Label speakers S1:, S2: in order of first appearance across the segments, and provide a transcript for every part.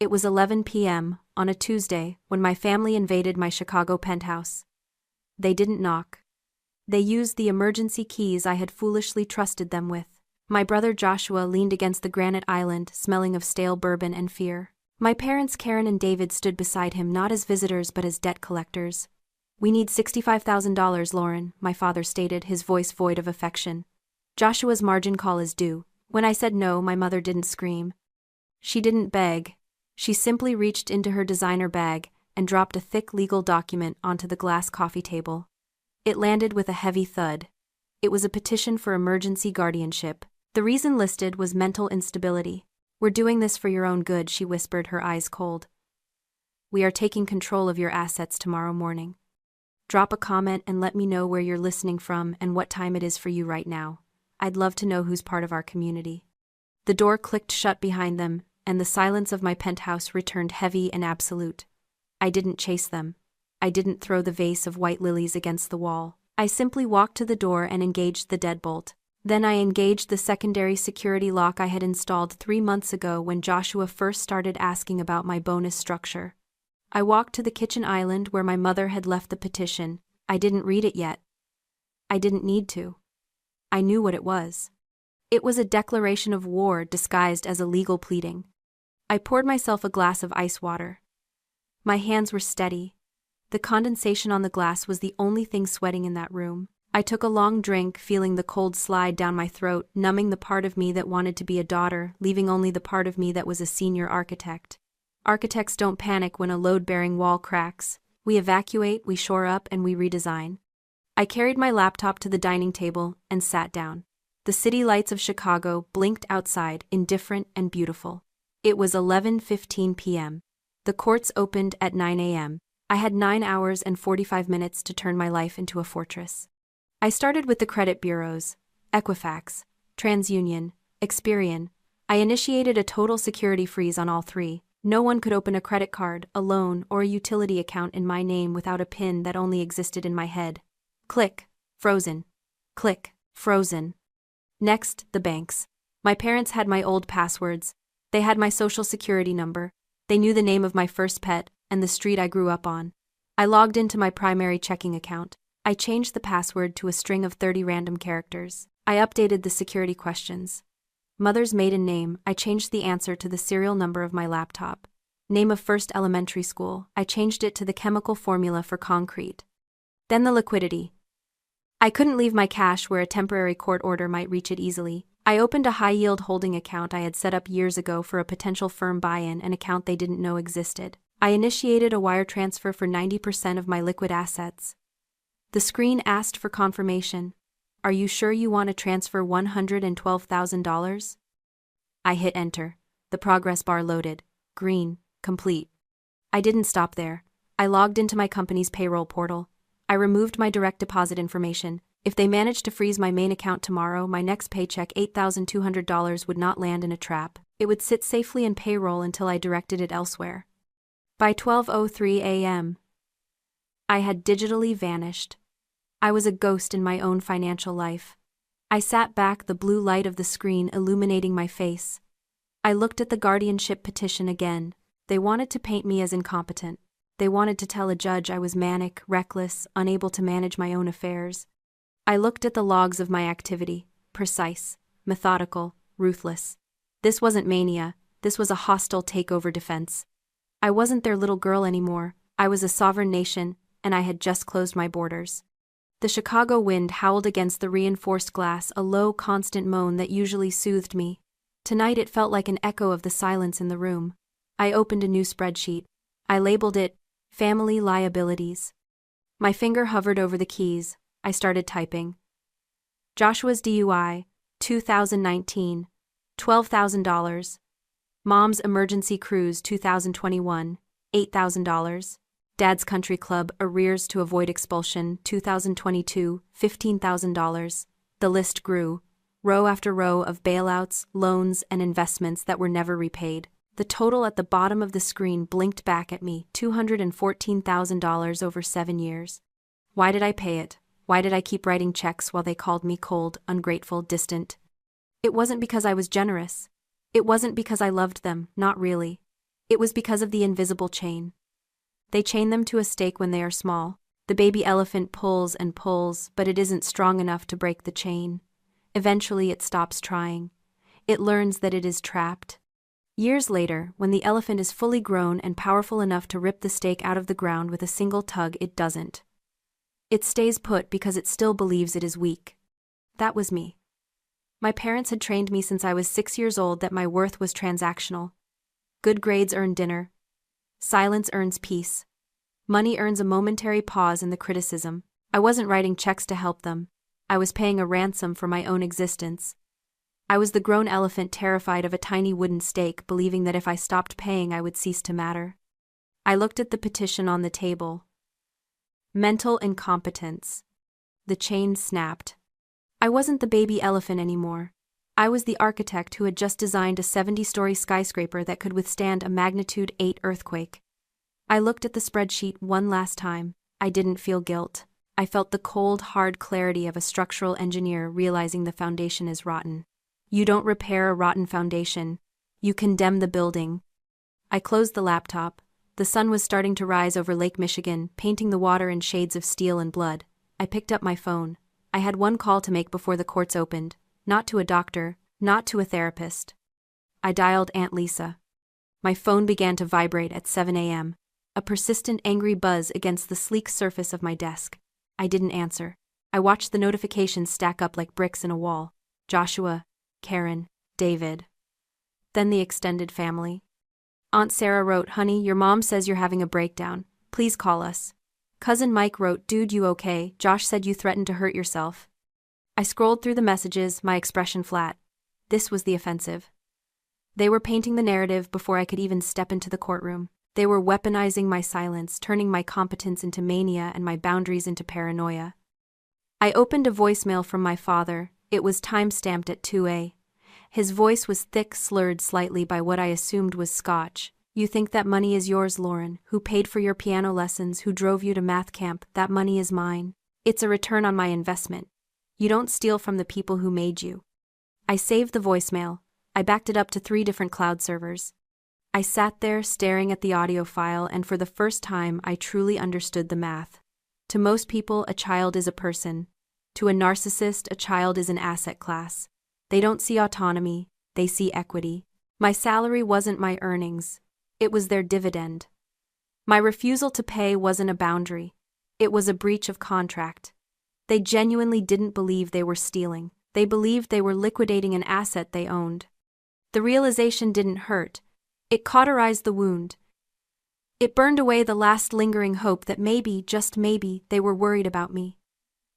S1: It was 11 p.m. on a Tuesday when my family invaded my Chicago penthouse. They didn't knock. They used the emergency keys I had foolishly trusted them with. My brother Joshua leaned against the granite island, smelling of stale bourbon and fear. My parents Karen and David stood beside him not as visitors but as debt collectors. "We need $65,000, Lauren," my father stated, his voice void of affection. "Joshua's margin call is due." When I said no, my mother didn't scream. She didn't beg. She simply reached into her designer bag and dropped a thick legal document onto the glass coffee table. It landed with a heavy thud. It was a petition for emergency guardianship. The reason listed was mental instability. "We're doing this for your own good," she whispered, her eyes cold. "We are taking control of your assets tomorrow morning. Drop a comment and let me know where you're listening from and what time it is for you right now. I'd love to know who's part of our community." The door clicked shut behind them, and the silence of my penthouse returned heavy and absolute. I didn't chase them. I didn't throw the vase of white lilies against the wall. I simply walked to the door and engaged the deadbolt. Then I engaged the secondary security lock I had installed 3 months ago when Joshua first started asking about my bonus structure. I walked to the kitchen island where my mother had left the petition. I didn't read it yet. I didn't need to. I knew what it was. It was a declaration of war disguised as a legal pleading. I poured myself a glass of ice water. My hands were steady. The condensation on the glass was the only thing sweating in that room. I took a long drink, feeling the cold slide down my throat, numbing the part of me that wanted to be a daughter, leaving only the part of me that was a senior architect. Architects don't panic when a load-bearing wall cracks. We evacuate, we shore up, and we redesign. I carried my laptop to the dining table and sat down. The city lights of Chicago blinked outside, indifferent and beautiful. It was 11:15 p.m. The courts opened at 9 a.m. I had 9 hours and 45 minutes to turn my life into a fortress. I started with the credit bureaus, Equifax, TransUnion, Experian. I initiated a total security freeze on all three. No one could open a credit card, a loan, or a utility account in my name without a PIN that only existed in my head. Click, frozen. Click, frozen. Next, the banks. My parents had my old passwords. They had my social security number. They knew the name of my first pet and the street I grew up on. I logged into my primary checking account. I changed the password to a string of 30 random characters. I updated the security questions. Mother's maiden name, I changed the answer to the serial number of my laptop. Name of first elementary school, I changed it to the chemical formula for concrete. Then the liquidity. I couldn't leave my cash where a temporary court order might reach it easily. I opened a high-yield holding account I had set up years ago for a potential firm buy-in, an account they didn't know existed. I initiated a wire transfer for 90% of my liquid assets. The screen asked for confirmation. "Are you sure you want to transfer $112,000? I hit enter. The progress bar loaded. Green, complete. I didn't stop there. I logged into my company's payroll portal. I removed my direct deposit information. If they managed to freeze my main account tomorrow, my next paycheck, $8,200, would not land in a trap. It would sit safely in payroll until I directed it elsewhere. By 12:03 a.m., I had digitally vanished. I was a ghost in my own financial life. I sat back, the blue light of the screen illuminating my face. I looked at the guardianship petition again. They wanted to paint me as incompetent. They wanted to tell a judge I was manic, reckless, unable to manage my own affairs. I looked at the logs of my activity, precise, methodical, ruthless. This wasn't mania, this was a hostile takeover defense. I wasn't their little girl anymore, I was a sovereign nation, and I had just closed my borders. The Chicago wind howled against the reinforced glass, a low, constant moan that usually soothed me. Tonight it felt like an echo of the silence in the room. I opened a new spreadsheet. I labeled it, Family Liabilities. My finger hovered over the keys. I started typing. Joshua's DUI, 2019, $12,000. Mom's emergency cruise, 2021, $8,000. Dad's country club, arrears to avoid expulsion, 2022, $15,000. The list grew, row after row of bailouts, loans, and investments that were never repaid. The total at the bottom of the screen blinked back at me, $214,000 over 7 years. Why did I pay it? Why did I keep writing checks while they called me cold, ungrateful, distant? It wasn't because I was generous. It wasn't because I loved them, not really. It was because of the invisible chain. They chain them to a stake when they are small. The baby elephant pulls and pulls, but it isn't strong enough to break the chain. Eventually it stops trying. It learns that it is trapped. Years later, when the elephant is fully grown and powerful enough to rip the stake out of the ground with a single tug, it doesn't. It stays put because it still believes it is weak. That was me. My parents had trained me since I was 6 years old that my worth was transactional. Good grades earn dinner. Silence earns peace. Money earns a momentary pause in the criticism. I wasn't writing checks to help them. I was paying a ransom for my own existence. I was the grown elephant terrified of a tiny wooden stake, believing that if I stopped paying I would cease to matter. I looked at the petition on the table. Mental incompetence. The chain snapped. I wasn't the baby elephant anymore. I was the architect who had just designed a 70-story skyscraper that could withstand a magnitude 8 earthquake. I looked at the spreadsheet one last time. I didn't feel guilt. I felt the cold, hard clarity of a structural engineer realizing the foundation is rotten. You don't repair a rotten foundation. You condemn the building. I closed the laptop. The sun was starting to rise over Lake Michigan, painting the water in shades of steel and blood. I picked up my phone. I had one call to make before the courts opened. Not to a doctor, not to a therapist. I dialed Aunt Lisa. My phone began to vibrate at 7 a.m. A persistent angry buzz against the sleek surface of my desk. I didn't answer. I watched the notifications stack up like bricks in a wall. Joshua, Karen, David. Then the extended family. Aunt Sarah wrote, "Honey, your mom says you're having a breakdown. Please call us." Cousin Mike wrote, "Dude, you okay? Josh said you threatened to hurt yourself." I scrolled through the messages, my expression flat. This was the offensive. They were painting the narrative before I could even step into the courtroom. They were weaponizing my silence, turning my competence into mania and my boundaries into paranoia. I opened a voicemail from my father. It was time-stamped at 2 a.m. His voice was thick, slurred slightly by what I assumed was Scotch. "You think that money is yours, Lauren? Who paid for your piano lessons? Who drove you to math camp? That money is mine. It's a return on my investment. You don't steal from the people who made you." I saved the voicemail. I backed it up to 3 different cloud servers. I sat there staring at the audio file, and for the first time I truly understood the math. To most people, a child is a person. To a narcissist, a child is an asset class. They don't see autonomy, they see equity. My salary wasn't my earnings. It was their dividend. My refusal to pay wasn't a boundary. It was a breach of contract. They genuinely didn't believe they were stealing. They believed they were liquidating an asset they owned. The realization didn't hurt. It cauterized the wound. It burned away the last lingering hope that maybe, just maybe, they were worried about me.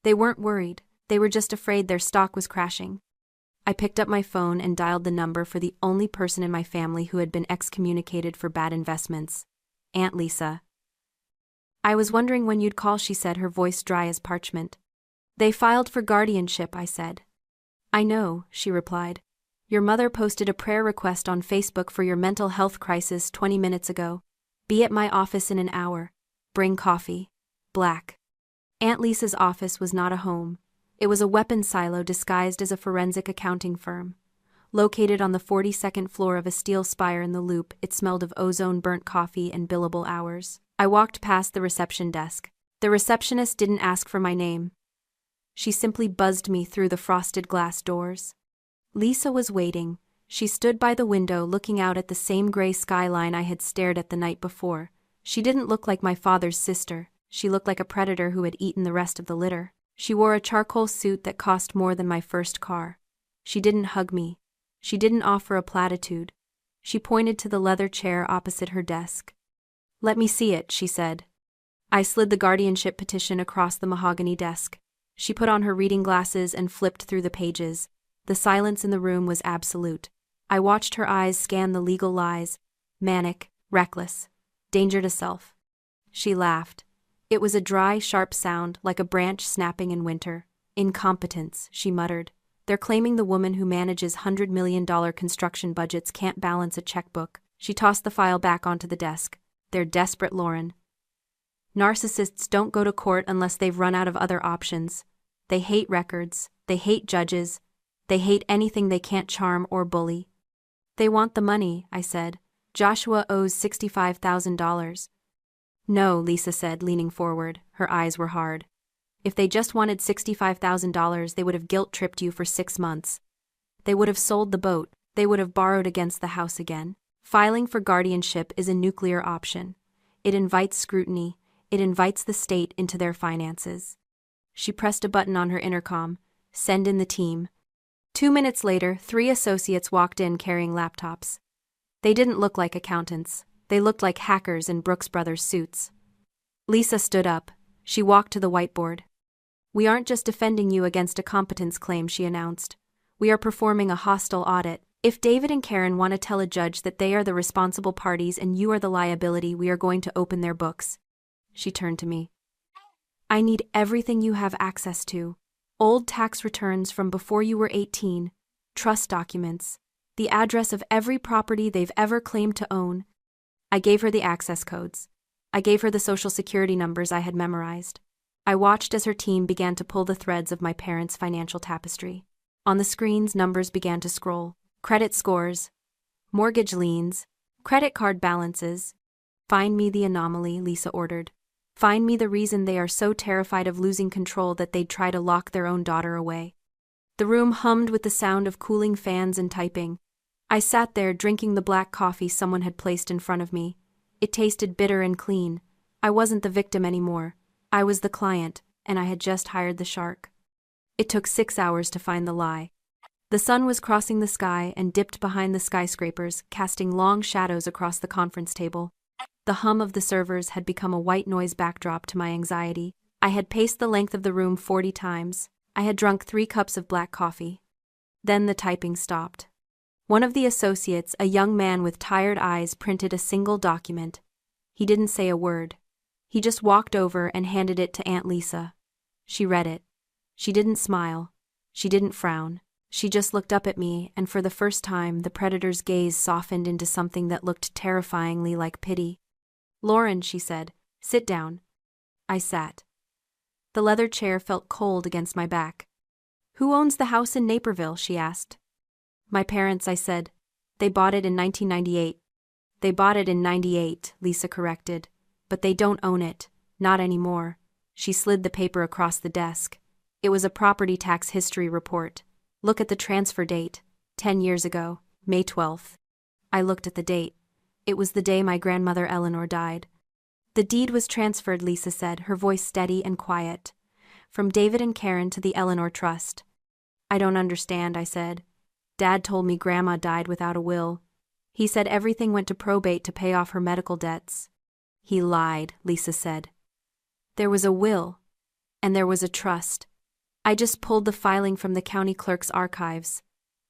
S1: They weren't worried. They were just afraid their stock was crashing. I picked up my phone and dialed the number for the only person in my family who had been excommunicated for bad investments. Aunt Lisa. "I was wondering when you'd call," she said, her voice dry as parchment. "They filed for guardianship," I said. "I know," she replied. "Your mother posted a prayer request on Facebook for your mental health crisis 20 minutes ago. Be at my office in an hour. Bring coffee. Black." Aunt Lisa's office was not a home. It was a weapons silo disguised as a forensic accounting firm. Located on the 42nd floor of a steel spire in the Loop, it smelled of ozone-burnt coffee and billable hours. I walked past the reception desk. The receptionist didn't ask for my name. She simply buzzed me through the frosted glass doors. Lisa was waiting. She stood by the window looking out at the same gray skyline I had stared at the night before. She didn't look like my father's sister. She looked like a predator who had eaten the rest of the litter. She wore a charcoal suit that cost more than my first car. She didn't hug me. She didn't offer a platitude. She pointed to the leather chair opposite her desk. "Let me see it," she said. I slid the guardianship petition across the mahogany desk. She put on her reading glasses and flipped through the pages. The silence in the room was absolute. I watched her eyes scan the legal lies. Manic, reckless, danger to self. She laughed. It was a dry, sharp sound, like a branch snapping in winter. "Incompetence," she muttered. "They're claiming the woman who manages $100 million construction budgets can't balance a checkbook." She tossed the file back onto the desk. "They're desperate, Lauren. Narcissists don't go to court unless they've run out of other options. They hate records. They hate judges. They hate anything they can't charm or bully." "They want the money," I said. Joshua owes $65,000. No, Lisa said, leaning forward. Her eyes were hard. If they just wanted $65,000, they would have guilt-tripped you for 6 months. They would have sold the boat. They would have borrowed against the house again. Filing for guardianship is a nuclear option. It invites scrutiny. It invites the state into their finances. She pressed a button on her intercom. Send in the team. 2 minutes later, 3 associates walked in carrying laptops. They didn't look like accountants. They looked like hackers in Brooks Brothers suits. Lisa stood up. She walked to the whiteboard. We aren't just defending you against a competence claim, she announced. We are performing a hostile audit. If David and Karen want to tell a judge that they are the responsible parties and you are the liability, we are going to open their books. She turned to me. I need everything you have access to. Old tax returns from before you were 18, trust documents, the address of every property they've ever claimed to own. I gave her the access codes. I gave her the social security numbers I had memorized. I watched as her team began to pull the threads of my parents' financial tapestry. On the screens, numbers began to scroll. Credit scores, mortgage liens, credit card balances. Find me the anomaly, Lisa ordered. Find me the reason they are so terrified of losing control that they'd try to lock their own daughter away. The room hummed with the sound of cooling fans and typing. I sat there drinking the black coffee someone had placed in front of me. It tasted bitter and clean. I wasn't the victim anymore. I was the client, and I had just hired the shark. It took 6 hours to find the lie. The sun was crossing the sky and dipped behind the skyscrapers, casting long shadows across the conference table. The hum of the servers had become a white noise backdrop to my anxiety. I had paced the length of the room 40 times. I had drunk 3 cups of black coffee. Then the typing stopped. One of the associates, a young man with tired eyes, printed a single document. He didn't say a word. He just walked over and handed it to Aunt Lisa. She read it. She didn't smile. She didn't frown. She just looked up at me, and for the first time, the predator's gaze softened into something that looked terrifyingly like pity. Lauren, she said, sit down. I sat. The leather chair felt cold against my back. Who owns the house in Naperville? She asked. My parents, I said. They bought it in 1998. They bought it in 98, Lisa corrected. But they don't own it. Not anymore. She slid the paper across the desk. It was a property tax history report. Look at the transfer date. 10 years ago, May 12th. I looked at the date. It was the day my grandmother Eleanor died. The deed was transferred, Lisa said, her voice steady and quiet. From David and Karen to the Eleanor Trust. I don't understand, I said. Dad told me Grandma died without a will. He said everything went to probate to pay off her medical debts. He lied, Lisa said. There was a will. And there was a trust. I just pulled the filing from the county clerk's archives.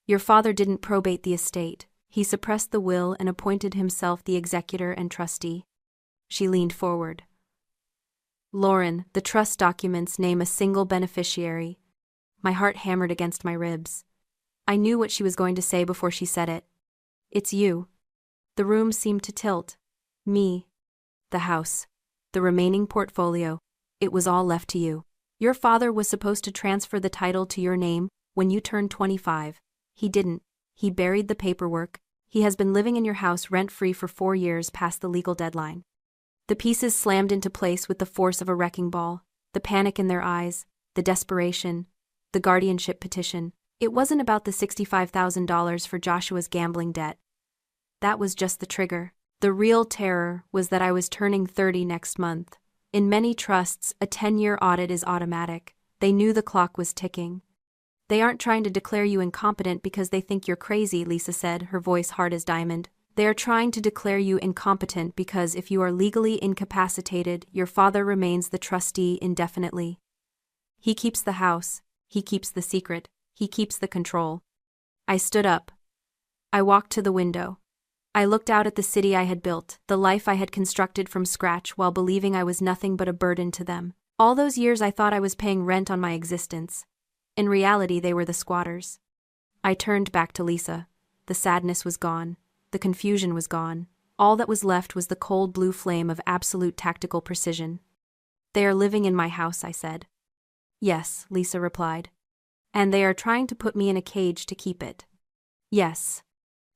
S1: Your father didn't probate the estate. He suppressed the will and appointed himself the executor and trustee. She leaned forward. Lauren, the trust documents name a single beneficiary. My heart hammered against my ribs. I knew what she was going to say before she said it. It's you. The room seemed to tilt. Me. The house. The remaining portfolio. It was all left to you. Your father was supposed to transfer the title to your name when you turned 25. He didn't. He buried the paperwork. He has been living in your house rent-free for 4 years past the legal deadline. The pieces slammed into place with the force of a wrecking ball. The panic in their eyes, the desperation, the guardianship petition. It wasn't about the $65,000 for Joshua's gambling debt. That was just the trigger. The real terror was that I was turning 30 next month. In many trusts, a 10-year audit is automatic. They knew the clock was ticking. They aren't trying to declare you incompetent because they think you're crazy, Lisa said, her voice hard as diamond. They are trying to declare you incompetent because if you are legally incapacitated, your father remains the trustee indefinitely. He keeps the house. He keeps the secret. He keeps the control. I stood up. I walked to the window. I looked out at the city I had built, the life I had constructed from scratch while believing I was nothing but a burden to them. All those years I thought I was paying rent on my existence. In reality, they were the squatters. I turned back to Lisa. The sadness was gone. The confusion was gone. All that was left was the cold blue flame of absolute tactical precision. They are living in my house, I said. Yes, Lisa replied. And they are trying to put me in a cage to keep it. Yes.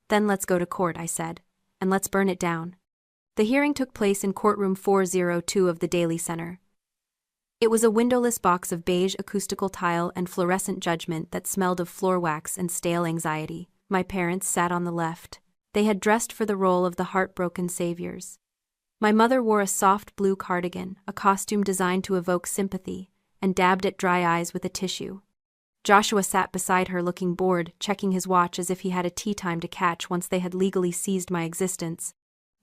S1: Then let's go to court, I said. and let's burn it down. The hearing took place in courtroom 402 of the Daily Center. It was a windowless box of beige acoustical tile and fluorescent judgment that smelled of floor wax and stale anxiety. My parents sat on the left. They had dressed for the role of the heartbroken saviors. My mother wore a soft blue cardigan, a costume designed to evoke sympathy, and dabbed at dry eyes with a tissue. Joshua sat beside her looking bored, checking his watch as if he had a tea time to catch once they had legally seized my existence.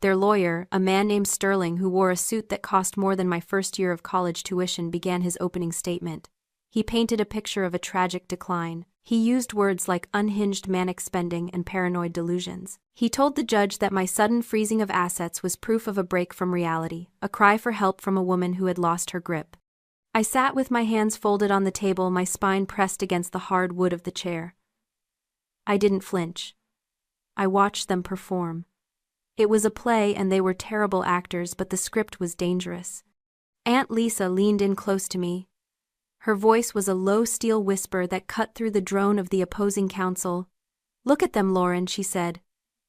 S1: Their lawyer, a man named Sterling who wore a suit that cost more than my first year of college tuition, began his opening statement. He painted a picture of a tragic decline. He used words like unhinged manic spending and paranoid delusions. He told the judge that my sudden freezing of assets was proof of a break from reality, a cry for help from a woman who had lost her grip. I sat with my hands folded on the table, my spine pressed against the hard wood of the chair. I didn't flinch. I watched them perform. It was a play and they were terrible actors, but the script was dangerous. Aunt Lisa leaned in close to me. Her voice was a low steel whisper that cut through the drone of the opposing counsel. "Look at them, Lauren," she said.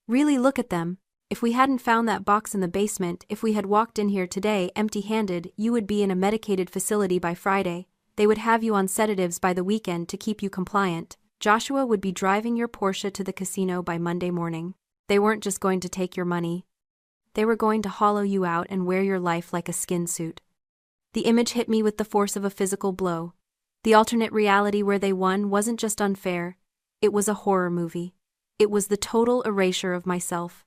S1: "Really look at them. If we hadn't found that box in the basement, if we had walked in here today empty-handed, you would be in a medicated facility by Friday. They would have you on sedatives by the weekend to keep you compliant. Joshua would be driving your Porsche to the casino by Monday morning. They weren't just going to take your money. They were going to hollow you out and wear your life like a skin suit." The image hit me with the force of a physical blow. The alternate reality where they won wasn't just unfair, it was a horror movie. It was the total erasure of myself.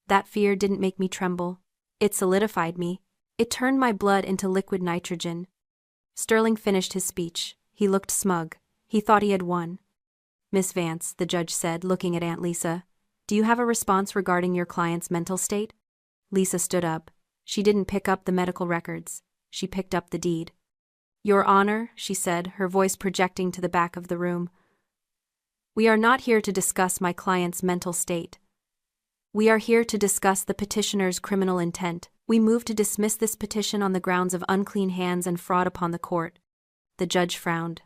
S1: That fear didn't make me tremble. It solidified me. It turned my blood into liquid nitrogen. Sterling finished his speech. He looked smug. He thought he had won. "Miss Vance," the judge said, looking at Aunt Lisa, "do you have a response regarding your client's mental state?" Lisa stood up. She didn't pick up the medical records. She picked up the deed. "Your Honor," she said, her voice projecting to the back of the room, "we are not here to discuss my client's mental state. We are here to discuss the petitioner's criminal intent. We move to dismiss this petition on the grounds of unclean hands and fraud upon the court." The judge frowned.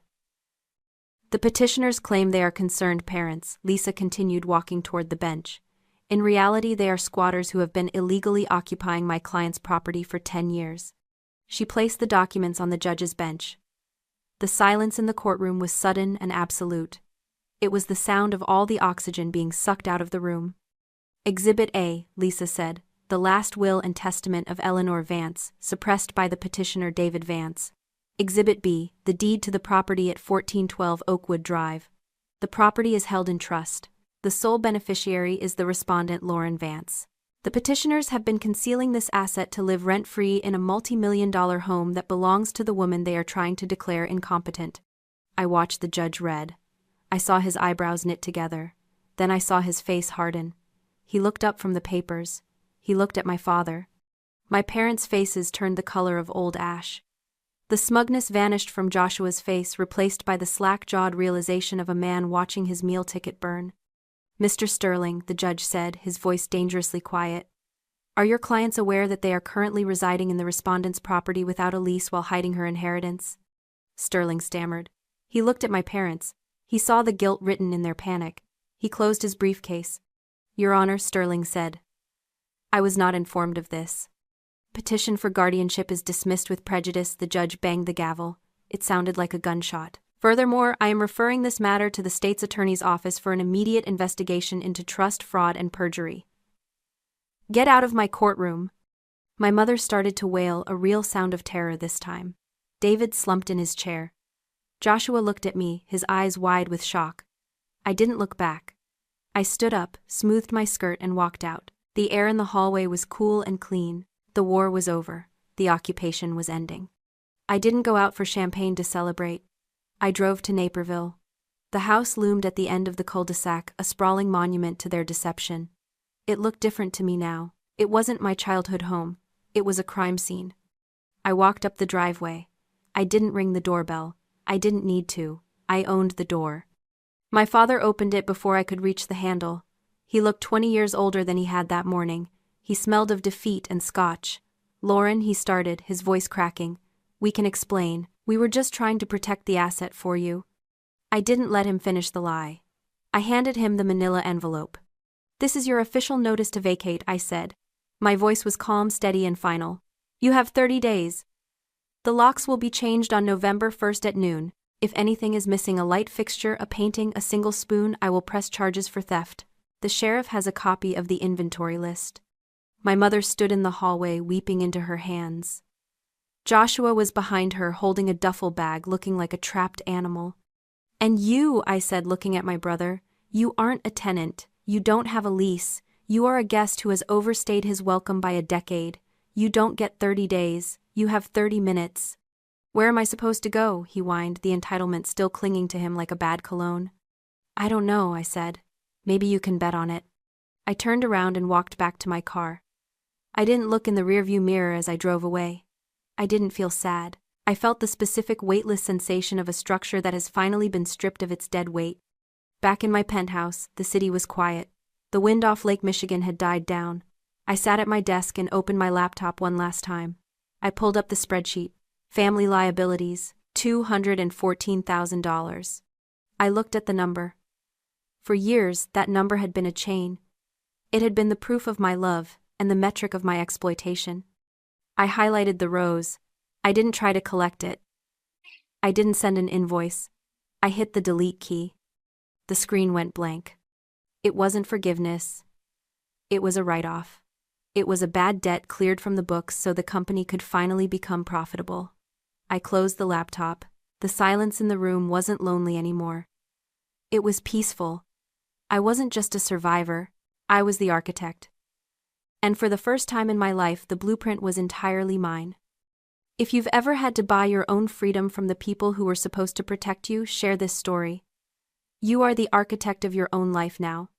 S1: "The petitioners claim they are concerned parents," Lisa continued, walking toward the bench. "In reality, they are squatters who have been illegally occupying my client's property for 10 years. She placed the documents on the judge's bench. The silence in the courtroom was sudden and absolute. It was the sound of all the oxygen being sucked out of the room. "Exhibit A," Lisa said, "the last will and testament of Eleanor Vance, suppressed by the petitioner David Vance. Exhibit B, the deed to the property at 1412 Oakwood Drive. The property is held in trust. The sole beneficiary is the respondent Lauren Vance. The petitioners have been concealing this asset to live rent-free in a multi-million-dollar home that belongs to the woman they are trying to declare incompetent." I watched the judge read. I saw his eyebrows knit together. Then I saw his face harden. He looked up from the papers. He looked at my father. My parents' faces turned the color of old ash. The smugness vanished from Joshua's face, replaced by the slack-jawed realization of a man watching his meal ticket burn. "Mr. Sterling," the judge said, his voice dangerously quiet, "are your clients aware that they are currently residing in the respondent's property without a lease while hiding her inheritance?" Sterling stammered. He looked at my parents. He saw the guilt written in their panic. He closed his briefcase. "Your Honor," Sterling said, "I was not informed of this. Petition for guardianship is dismissed with prejudice." The judge banged the gavel. It sounded like a gunshot. "Furthermore, I am referring this matter to the state's attorney's office for an immediate investigation into trust, fraud, and perjury. Get out of my courtroom." My mother started to wail, a real sound of terror this time. David slumped in his chair. Joshua looked at me, his eyes wide with shock. I didn't look back. I stood up, smoothed my skirt, and walked out. The air in the hallway was cool and clean. The war was over. The occupation was ending. I didn't go out for champagne to celebrate. I drove to Naperville. The house loomed at the end of the cul-de-sac, a sprawling monument to their deception. It looked different to me now. It wasn't my childhood home. It was a crime scene. I walked up the driveway. I didn't ring the doorbell. I didn't need to. I owned the door. My father opened it before I could reach the handle. He looked 20 years older than he had that morning. He smelled of defeat and scotch. "Lauren," he started, his voice cracking, "we can explain. We were just trying to protect the asset for you." I didn't let him finish the lie. I handed him the manila envelope. This is your official notice to vacate, I said. My voice was calm, steady, and final. You have 30 days. The locks will be changed on November 1st at noon. If anything is missing, a light fixture, a painting, a single spoon, I will press charges for theft. The sheriff has a copy of the inventory list. My mother stood in the hallway, weeping into her hands. Joshua was behind her, holding a duffel bag, looking like a trapped animal. And you, I said, looking at my brother, you aren't a tenant, you don't have a lease, you are a guest who has overstayed his welcome by a decade. You don't get 30 days, you have 30 minutes. Where am I supposed to go? He whined, the entitlement still clinging to him like a bad cologne. I don't know, I said. Maybe you can bet on it. I turned around and walked back to my car. I didn't look in the rearview mirror as I drove away. I didn't feel sad. I felt the specific weightless sensation of a structure that has finally been stripped of its dead weight. Back in my penthouse, the city was quiet. The wind off Lake Michigan had died down. I sat at my desk and opened my laptop one last time. I pulled up the spreadsheet. Family liabilities, $214,000. I looked at the number. For years, that number had been a chain. It had been the proof of my love and the metric of my exploitation. I highlighted the rows. I didn't try to collect it. I didn't send an invoice. I hit the delete key. The screen went blank. It wasn't forgiveness. It was a write-off. It was a bad debt cleared from the books so the company could finally become profitable. I closed the laptop. The silence in the room wasn't lonely anymore. It was peaceful. I wasn't just a survivor, I was the architect. And for the first time in my life, the blueprint was entirely mine. If you've ever had to buy your own freedom from the people who were supposed to protect you, share this story. You are the architect of your own life now.